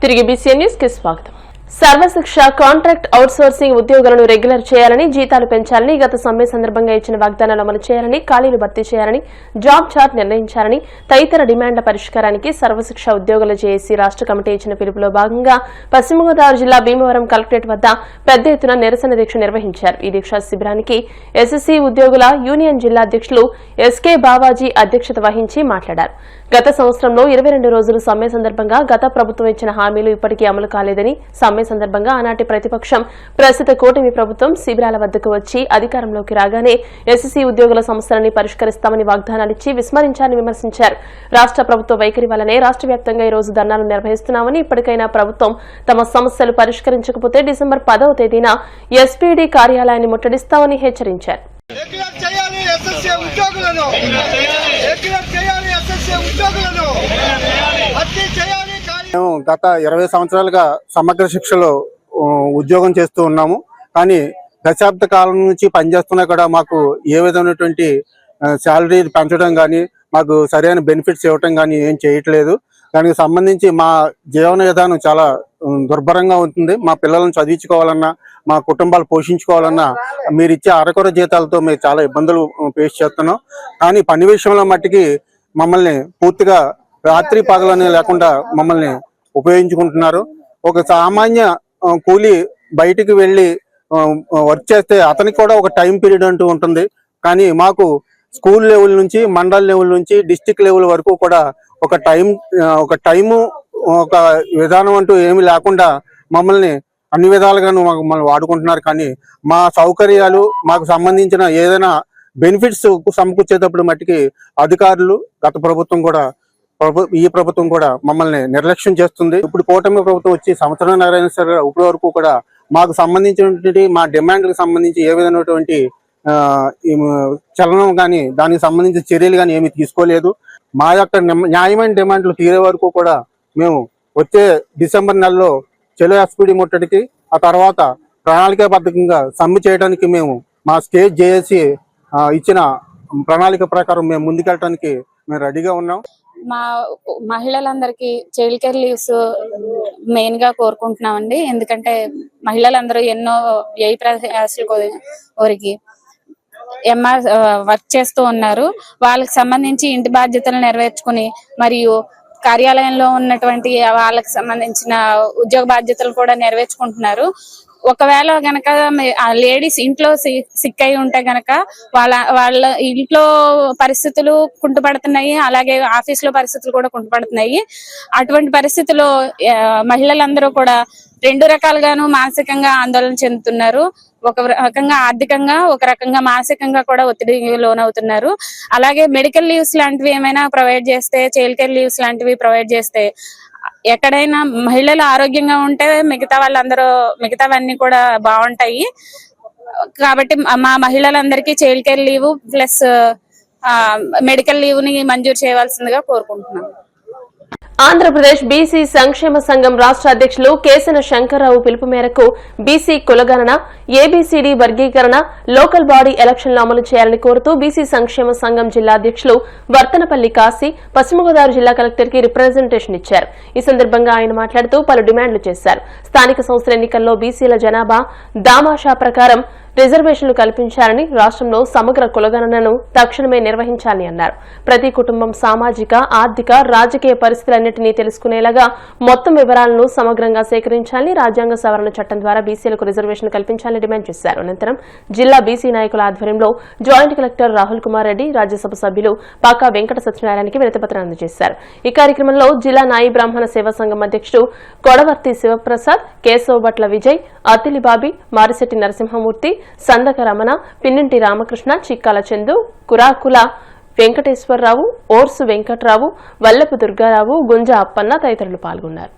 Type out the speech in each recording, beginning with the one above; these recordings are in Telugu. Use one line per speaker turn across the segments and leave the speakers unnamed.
తిరిగి బీసీ న్యూస్ కి స్వాగతం. సర్వశిక్ష కాంట్రాక్ట్ అవుట్సోర్సింగ్ ఉద్యోగులను రెగ్యులర్ చేయాలని, జీతాలు పెంచాలని, గత సమ్మె సందర్భంగా ఇచ్చిన వాగ్దానాలు అమలు చేయాలని, ఖాళీలు భర్తీ చేయాలని, జాబ్ చార్ట్ నిర్ణయించాలని, తదితర డిమాండ్ల పరిష్కారానికి సర్వశిక్ష ఉద్యోగుల జేఏసీ రాష్ట్ర కమిటీ ఇచ్చిన పిలుపులో భాగంగా పశ్చిమ గోదావరి జిల్లా భీమవరం కలెక్టరేట్ వద్ద పెద్ద ఎత్తున నిరసన దీక్ష నిర్వహించారు. ఈ దీక్షా శిబిరానికి ఎస్ఎస్సీ ఉద్యోగుల యూనియన్ జిల్లా అధ్యక్షులు ఎస్కే బావాజీ అధ్యక్షత వహించి మాట్లాడారు. గత సంవత్సరంలో 22 రోజులు సమ్మె సందర్భంగా గత ప్రభుత్వం ఇచ్చిన హామీలు ఇప్పటికీ అమలు కాలేదని, సమ్మె సందర్భంగా ఆనాటి ప్రతిపక్షం ప్రస్తుత కూటమి ప్రభుత్వం శిబిరాల వద్దకు వచ్చి అధికారంలోకి రాగానే ఎస్ఎస్సీ ఉద్యోగుల సమస్యలని పరిష్కరిస్తామని వాగ్దానాలిచ్చి విస్మరించారని విమర్శించారు. రాష్ట్ర ప్రభుత్వ వైఖరి వల్లనే రాష్ట్ర వ్యాప్తంగా ఈ రోజు ధర్నాలు నిర్వహిస్తున్నామని, ఇప్పటికైనా ప్రభుత్వం తమ సమస్యలు పరిష్కరించకపోతే డిసెంబర్ 10వ తేదీన ఎస్పీడీ కార్యాలయాన్ని ముట్టడిస్తామని హెచ్చరించారు.
మేము గత 20 సంవత్సరాలుగా సమగ్ర శిక్షలో ఉద్యోగం చేస్తూ ఉన్నాము. కానీ దశాబ్ద కాలం నుంచి పనిచేస్తున్నా కూడా మాకు ఏ విధమైనటువంటి శాలరీ పెంచడం కానీ, మాకు సరైన బెనిఫిట్స్ ఇవ్వటం కానీ ఏం చేయట్లేదు. దానికి సంబంధించి మా జీవన విధానం చాలా దుర్భరంగా ఉంటుంది. మా పిల్లలను చదివించుకోవాలన్నా, మా కుటుంబాలు పోషించుకోవాలన్నా మీరు ఇచ్చే అరకొర జీతాలతో మేము చాలా ఇబ్బందులు ఫేస్ చేస్తున్నాం. కానీ పని విషయంలో మట్టికి మమ్మల్ని పూర్తిగా రాత్రి పగలని లేకుండా మమ్మల్ని ఉపయోగించుకుంటున్నారు. ఒక సామాన్య కూలీ బయటికి వెళ్ళి వర్క్ చేస్తే అతనికి కూడా ఒక టైం పీరియడ్ అంటూ ఉంటుంది. కానీ మాకు స్కూల్ లెవెల్ నుంచి, మండల్ లెవెల్ నుంచి, డిస్టిక్ లెవెల్ వరకు కూడా ఒక టైము ఒక విధానం అంటూ ఏమి లేకుండా మమ్మల్ని అన్ని విధాలుగాను మమ్మల్ని వాడుకుంటున్నారు. కానీ మా సౌకర్యాలు, మాకు సంబంధించిన ఏదైనా బెనిఫిట్స్ సమకూర్చేటప్పుడు మట్టికి అధికారులు, గత ప్రభుత్వం కూడా, ఈ ప్రభుత్వం కూడా మమ్మల్ని నిర్లక్ష్యం చేస్తుంది. ఇప్పుడు కూటమి ప్రభుత్వం వచ్చి సంవత్సరాలు అయినా సరే ఇప్పటి వరకు కూడా మాకు సంబంధించినటువంటి మా డిమాండ్లకు సంబంధించి ఏ విధమైనటువంటి చలనం కానీ, దానికి సంబంధించిన చర్యలు కానీ ఏమి తీసుకోలేదు. మా యొక్క న్యాయమైన డిమాండ్లు తీరే వరకు కూడా మేము వచ్చే డిసెంబర్ నెలలో చెలో ఎస్పీడీ ముట్టడికి, ఆ తర్వాత ప్రణాళికాబద్ధంగా సమ్మె చేయడానికి మేము మా స్టేట్ జేఏసీ ఇచ్చిన ప్రణాళిక ప్రకారం మేము ముందుకెళ్ళడానికి మేము రెడీగా ఉన్నాం.
మా మహిళలందరికీ చైల్డ్ కేర్ లీవ్స్ మెయిన్ గా కోరుకుంటున్నామండి. ఎందుకంటే మహిళలందరూ ఎన్నో వ్యయ ప్రయాసాలు కోరికి ఎంఆర్ వర్క్ చేస్తూ ఉన్నారు. వాళ్ళకి సంబంధించి ఇంటి బాధ్యతలు నెరవేర్చుకుని, మరియు కార్యాలయంలో ఉన్నటువంటి వాళ్ళకి సంబంధించిన ఉద్యోగ బాధ్యతలు కూడా నెరవేర్చుకుంటున్నారు. ఒకవేళ గనక లేడీస్ ఇంట్లో సిక్ అయి ఉంటే గనక వాళ్ళ ఇంట్లో పరిస్థితులు కుంటుపడుతున్నాయి, అలాగే ఆఫీస్ లో పరిస్థితులు కూడా కుంటుపడుతున్నాయి. అటువంటి పరిస్థితుల్లో మహిళలందరూ కూడా 2 రకాలుగాను మానసికంగా ఆందోళన చెందుతున్నారు. ఒక రకంగా ఆర్థికంగా, ఒక రకంగా మానసికంగా కూడా ఒత్తిడికి లోనవుతున్నారు. అలాగే మెడికల్ లీవ్స్ లాంటివి ఏమైనా ప్రొవైడ్ చేస్తే, చైల్డ్ కేర్ లీవ్స్ లాంటివి ప్రొవైడ్ చేస్తే, ఎక్కడైనా మహిళలు ఆరోగ్యంగా ఉంటే మిగతావన్నీ కూడా బాగుంటాయి. కాబట్టి మా మహిళలందరికీ child care leave plus medical leave ని మంజూరు చేయవలసిందిగా కోరుకుంటున్నాను.
ఆంధ్రప్రదేశ్ బీసీ సంక్షేమ సంఘం రాష్ట్ర అధ్యక్షులు కేసన శంకర్రావు పిలుపు మేరకు బీసీ కులగణన, ఏబీసీడీ వర్గీకరణ, లోకల్ బాడీ ఎలక్షన్లు అమలు చేయాలని కోరుతూ బీసీ సంక్షేమ సంఘం జిల్లా అధ్యక్షులు వర్తనపల్లి కాశీ పశ్చిమ గోదావరి జిల్లా కలెక్టర్ కి రిప్రజెంటేషన్ ఇచ్చారు. ఈ సందర్భంగా ఆయన మాట్లాడుతూ పలు డిమాండ్లు చేశారు. స్థానిక సంస్థల ఎన్నికల్లో బీసీల జనాభా దామాషా ప్రకారం రిజర్వేషన్లు కల్పించాలని, రాష్ట్రంలో సమగ్ర కులగణనను తక్షణమే నిర్వహించాలని అన్నారు. ప్రతి కుటుంబం సామాజిక, ఆర్థిక, రాజకీయ పరిస్థితులన్నింటినీ తెలుసుకునేలాగా మొత్తం వివరాలను సమగ్రంగా సేకరించాలని, రాజ్యాంగ సవరణ చట్టం ద్వారా బీసీలకు రిజర్వేషన్లు కల్పించాలని డిమాండ్ చేశారు. అనంతరం జిల్లా బీసీ నాయకుల ఆధ్వర్యంలో జాయింట్ కలెక్టర్ రాహుల్ కుమార్ రెడ్డి, రాజ్యసభ సభ్యులు పాకా వెంకట సత్యనారాయణకి వినతిపత్రం అందజేశారు. ఈ కార్యక్రమంలో జిల్లా నాయి బ్రాహ్మణ సేవా సంఘం అధ్యక్షుడు కొడవర్తి శివప్రసాద్, కేశవ్ భట్ల విజయ్, అతిలిబాబి, మారిశెట్టి నరసింహమూర్తి, సందక రమణ, పిన్నింటి రామకృష్ణ, చిక్కాల చందు, కురాకుల వెంకటేశ్వరరావు, ఓర్సు వెంకట్రావు, వల్లపు దుర్గారావు, గుంజ అప్పన్న తదితరులు పాల్గొన్నారు.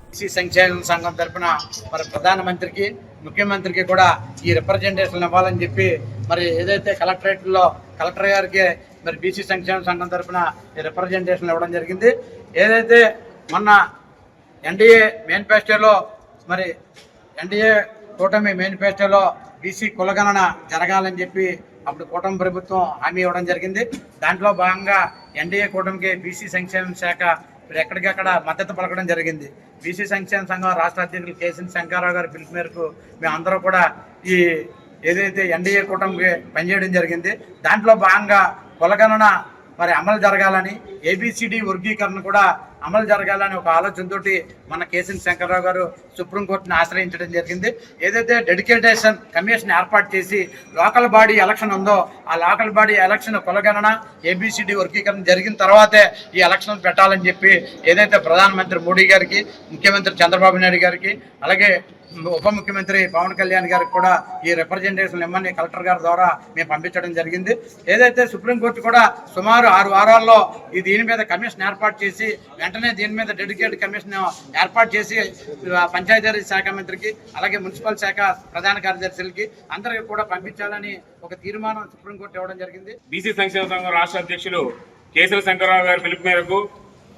బీసీ సంక్షేమ సంఘం తరఫున మరి ప్రధానమంత్రికి, ముఖ్యమంత్రికి కూడా ఈ రిప్రజెంటేషన్ ఇవ్వాలని చెప్పి మరి ఏదైతే కలెక్టర్ గారికి మరి బీసీ సంక్షేమ సంఘం తరఫున ఈ రిప్రజెంటేషన్ ఇవ్వడం జరిగింది. ఏదైతే మొన్న ఎన్డీఏ మేనిఫెస్టోలో మరి ఎన్డీఏ కూటమి మేనిఫెస్టోలో బీసీ కులగణన జరగాలని చెప్పి అప్పుడు కూటమి ప్రభుత్వం హామీ ఇవ్వడం జరిగింది. దాంట్లో భాగంగా ఎన్డీఏ కూటమికి బీసీ సంక్షేమ శాఖ ఇప్పుడు ఎక్కడికక్కడ మద్దతు పలకడం జరిగింది. బీసీ సంక్షేమ సంఘం రాష్ట్ర అధ్యక్షులు కేసీఎన్ శంకర్రావు గారి పిలుపు మేరకు మేమందరూ కూడా ఈ ఏదైతే ఎన్డీఏ కూటమికి పనిచేయడం జరిగింది. దాంట్లో భాగంగా కులగణన మరి అమలు జరగాలని, ఏబిసిడి వర్గీకరణ కూడా అమలు జరగాలని ఒక ఆలోచనతోటి మన కేసీఎన్ శంకర్రావు గారు సుప్రీంకోర్టుని ఆశ్రయించడం జరిగింది. ఏదైతే డెడికేటేషన్ కమిషన్ ఏర్పాటు చేసి లోకల్ బాడీ ఎలక్షన్ ఉందో ఆ లోకల్ బాడీ ఎలక్షన్ కులగణన ఏబిసిడి వర్గీకరణ జరిగిన తర్వాతే ఈ ఎలక్షన్ పెట్టాలని చెప్పి ఏదైతే ప్రధానమంత్రి మోడీ గారికి, ముఖ్యమంత్రి చంద్రబాబు నాయుడు గారికి, అలాగే ఉప ముఖ్యమంత్రి పవన్ కళ్యాణ్ గారికి కూడా ఈ రిప్రజెంటేషన్ ఇమ్మని కలెక్టర్ గారి ద్వారా మేము పంపించడం జరిగింది. ఏదైతే సుప్రీంకోర్టు కూడా సుమారు 6 వారాల్లో దీని మీద కమిషన్ ఏర్పాటు చేసి వెంటనే దీని మీద డెడికేటెడ్ కమిషన్ ఏర్పాటు చేసి పంచాయతీరాజ్ శాఖ మంత్రికి, అలాగే మున్సిపల్ శాఖ ప్రధాన కార్యదర్శులకి అందరికీ కూడా పంపించాలని ఒక తీర్మానం సుప్రీంకోర్టు ఇవ్వడం జరిగింది.
బీసీ సంక్షేమ సంఘం రాష్ట్ర అధ్యక్షులు కేసీఎన్ శంకర్రావు గారి పిలుపు మేరకు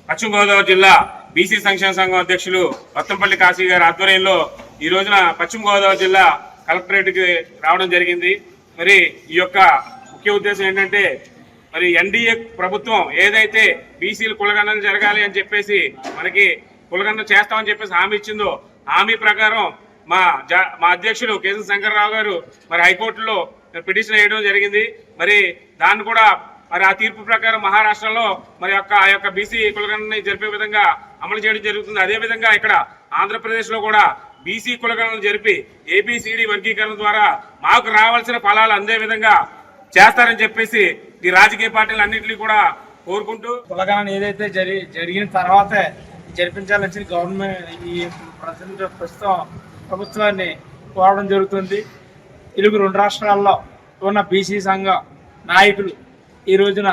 పశ్చిమ గోదావరి జిల్లా బీసీ సంక్షేమ సంఘం అధ్యక్షులు వత్తంపల్లి కాశీ గారి ఆధ్వర్యంలో ఈ రోజున పశ్చిమ గోదావరి జిల్లా కలెక్టరేట్కి రావడం జరిగింది. మరి ఈ యొక్క ముఖ్య ఉద్దేశం ఏంటంటే, మరి ఎన్డీఏ ప్రభుత్వం ఏదైతే బీసీలు కులగణన జరగాలి అని చెప్పేసి మనకి కులగణన చేస్తామని చెప్పేసి హామీ ఇచ్చిందో, హామీ ప్రకారం మా అధ్యక్షులు కేసీఎన్ శంకర్రావు గారు మరి హైకోర్టులో పిటిషన్ వేయడం జరిగింది. మరి దాన్ని కూడా మరి ఆ తీర్పు ప్రకారం మహారాష్ట్రలో మరి ఆ యొక్క బీసీ కులగణన జరిపే విధంగా అమలు చేయడం జరుగుతుంది. అదేవిధంగా ఇక్కడ ఆంధ్రప్రదేశ్లో కూడా బీసీ కులగణన జరిపి ఏబిసిడి వర్గీకరణ ద్వారా మాకు రావాల్సిన ఫలాలు అందే విధంగా చేస్తారని చెప్పేసి ఈ రాజకీయ పార్టీలు అన్నింటినీ కూడా కోరుకుంటూ,
కులగణన ఏదైతే జరిగిన తర్వాతే జరిపించాలని గవర్నమెంట్ ఈ ప్రస్తుతం ప్రభుత్వాన్ని కోరడం జరుగుతుంది. తెలుగు 2 రాష్ట్రాల్లో ఉన్న బీసీ సంఘ నాయకులు ఈ రోజున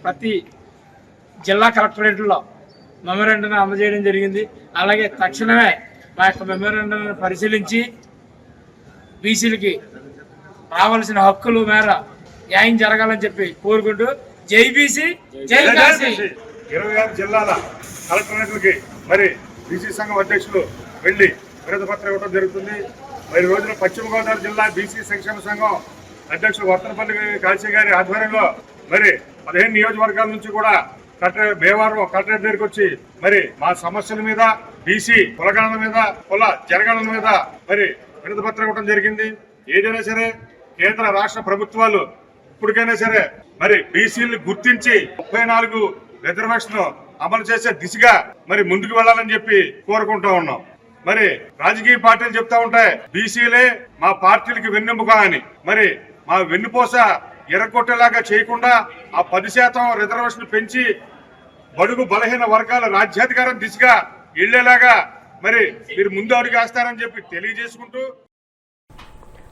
ప్రతి జిల్లా కలెక్టరేట్లో మెమోరాండం అందజేయడం జరిగింది. అలాగే తక్షణమే మా యొక్క మెమోరాండం పరిశీలించి బీసీలకి రావాల్సిన హక్కులు మేర న్యాయం జరగాలని చెప్పి కోరుకుంటూ జై బీసీ జై కాశీ.
26 జిల్లాల కలెక్టరేట్లకి మరి బీసీ సంఘం అధ్యక్షులు వెళ్లి వినతి పత్రం ఇవ్వడం జరుగుతుంది. మరి రోజున పశ్చిమ గోదావరి జిల్లా బీసీ సంక్షేమ సంఘం అధ్యక్షులు వర్తనపల్లి కాశీ గారి ఆధ్వర్యంలో మరి 15 నియోజకవర్గాల నుంచి కూడా భీమవరం కలెక్టరేట్ దగ్గరికి వచ్చి మరి మా సమస్యల మీద, బీసీ కులగణన మీద, కుల జరగణన మీద మరి వినతి పత్రం ఇవ్వడం జరిగింది. ఏదైనా సరే కేంద్ర రాష్ట్ర ప్రభుత్వాలు ఇప్పటికైనా సరే మరి బీసీలను గుర్తించి 34 రిజర్వేషన్ అమలు చేసే దిశగా మరి ముందుకు వెళ్లాలని చెప్పి కోరుకుంటా ఉన్నాం. మరి రాజకీయ పార్టీలు చెప్తా ఉంటాయి బీసీలే మా పార్టీలకి వెన్నెముక అని. మరి మా వెన్నుపోస ఎర్రగొట్టేలాగా చేయకుండా ఆ 10% రిజర్వేషన్ పెంచి బడుగు బలహీన వర్గాల రాజ్యాధికారం దిశగా వెళ్లేలాగా మరి మీరు ముందు అడుగు వేస్తారని చెప్పి తెలియజేసుకుంటూ,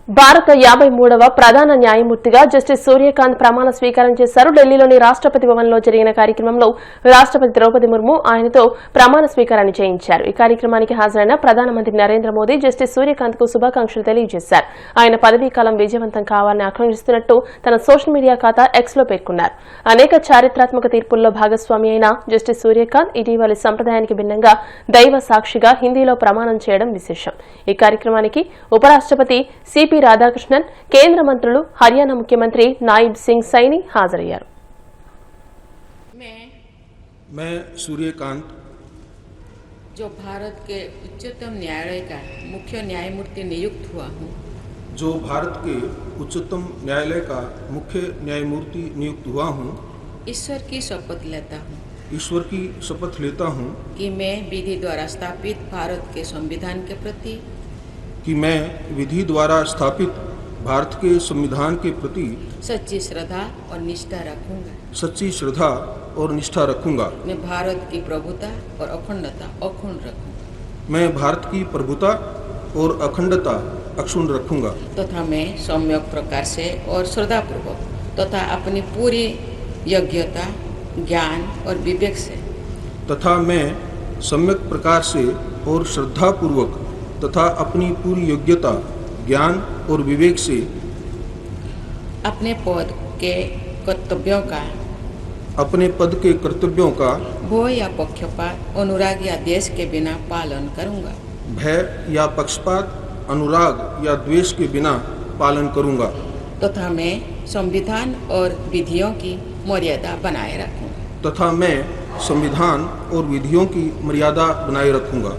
భారత 53వ ప్రధాన న్యాయమూర్తిగా జస్టిస్ సూర్యకాంత్ ప్రమాణ స్వీకారం చేశారు. ఢిల్లీలోని రాష్ట్రపతి భవన్లో జరిగిన కార్యక్రమంలో రాష్ట్రపతి ద్రౌపది ముర్ము ఆయనతో ప్రమాణ స్వీకారాన్ని చేయించారు. ఈ కార్యక్రమానికి హాజరైన ప్రధానమంత్రి నరేంద్ర మోదీ జస్టిస్ సూర్యకాంత్ కు శుభాకాంక్షలు తెలియజేశారు. ఆయన పదవీకాలం విజయవంతం కావాలని ఆకాంక్షిస్తున్నట్టు తన సోషల్ మీడియా ఖాతా ఎక్స్ లో పేర్కొన్నారు. అనేక చారిత్రాత్మక తీర్పుల్లో భాగస్వామి అయిన జస్టిస్ సూర్యకాంత్ ఇటీవలి సంప్రదాయానికి భిన్నంగా దైవ సాక్షిగా హిందీలో ప్రమాణం చేయడం విశేషం. ఈ కార్యక్రమానికి ఉపరాష్ట్రపతి సిపి రాధాకృష్ణన్, కేంద్ర మంత్రులు, హర్యానా ముఖ్యమంత్రి నాయిబ్ సింగ్ సైని హాజరయ్యారు.
मैं सूर्यकांत
जो भारत के उच्चतम न्यायालय का मुख्य न्यायमूर्ति नियुक्त हुआ हूँ,
जो भारत के उच्चतम न्यायालय का मुख्य न्यायमूर्ति नियुक्त हुआ हूँ,
ईश्वर की शपथ लेता हूँ
ईश्वर की शपथ लेता हूँ
कि मैं विधि द्वारा स्थापित भारत के संविधान के प्रति
कि मैं विधि द्वारा स्थापित भारत के संविधान के प्रति
सच्ची श्रद्धा और निष्ठा रखूंगा।
सच्ची श्रद्धा और निष्ठा रखूंगा।
मैं भारत की प्रभुता और अखंडता अक्षुण्ण रखूंगा।
मैं भारत की प्रभुता और अखंडता अक्षुण्ण रखूंगा
तथा मैं सम्यक प्रकार से और श्रद्धापूर्वक तथा अपनी पूरी योग्यता, ज्ञान और विवेक से
तथा मैं सम्यक प्रकार से और श्रद्धापूर्वक तथा अपनी पूरी योग्यता, ज्ञान और विवेक से
अपने पद के कर्तव्यों का भय या पक्षपात, अनुराग या द्वेष के बिना पालन करूंगा।
भय या पक्षपात, अनुराग या द्वेष के बिना पालन करूंगा
तथा मैं संविधान और विधियों की मर्यादा बनाए रखूंगा।
तथा मैं संविधान और विधियों की मर्यादा बनाए रखूंगा।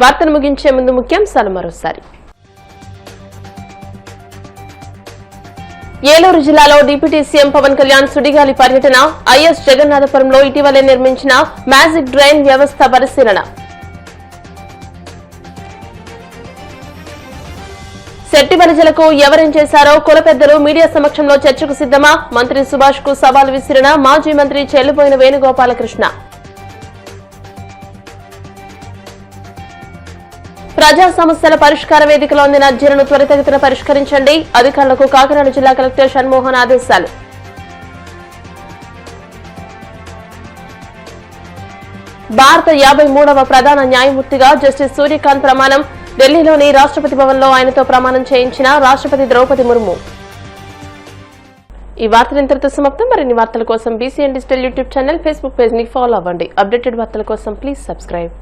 వార్తను ముగించే ముందు ముఖ్యాంశాలు మరోసారి. ఏలూరు జిల్లాలో డిప్యూటీ సీఎం పవన్ కళ్యాణ్ సుడిగాలి పర్యటన, ఐఎస్ జగన్నాథపురంలో ఇటీవలే నిర్మించిన మ్యాజిక్ డ్రైన్ వ్యవస్థ పరిశీలన. శెట్టి బలిజలకు ఎవరేం చేశారో కుల పెద్దలు మీడియా సమక్షంలో చర్చకు సిద్దమా? మంత్రి సుభాష్ కు సవాల్ విసిరిన మాజీ మంత్రి చెల్లుబోయిన వేణుగోపాలకృష్ణ. ప్రజా సమస్యల పరిష్కార వేదికలో అందిన అర్జీలను త్వరితగతిన పరిష్కరించండి, అధికారులకు కాకినాడ జిల్లా కలెక్టర్ షణ్మోహన్ ఆదేశాలు. భారత 53వ ప్రధాన న్యాయమూర్తిగా జస్టిస్ సూర్యకాంత్ ప్రమాణం, ఢిల్లీలోని రాష్ట్రపతి భవన్లో ఆయనతో ప్రమాణం చేయించిన రాష్ట్రపతి ద్రౌపది ముర్ము. ఈ వార్తలు ఇంతటితో సమాప్తం. మరిన్ని వార్తల కోసం BCN digital YouTube channel, Facebook page ని ఫాలో అవ్వండి. అప్డేటెడ్ వార్తల కోసం ప్లీజ్ సబ్స్క్రైబ్.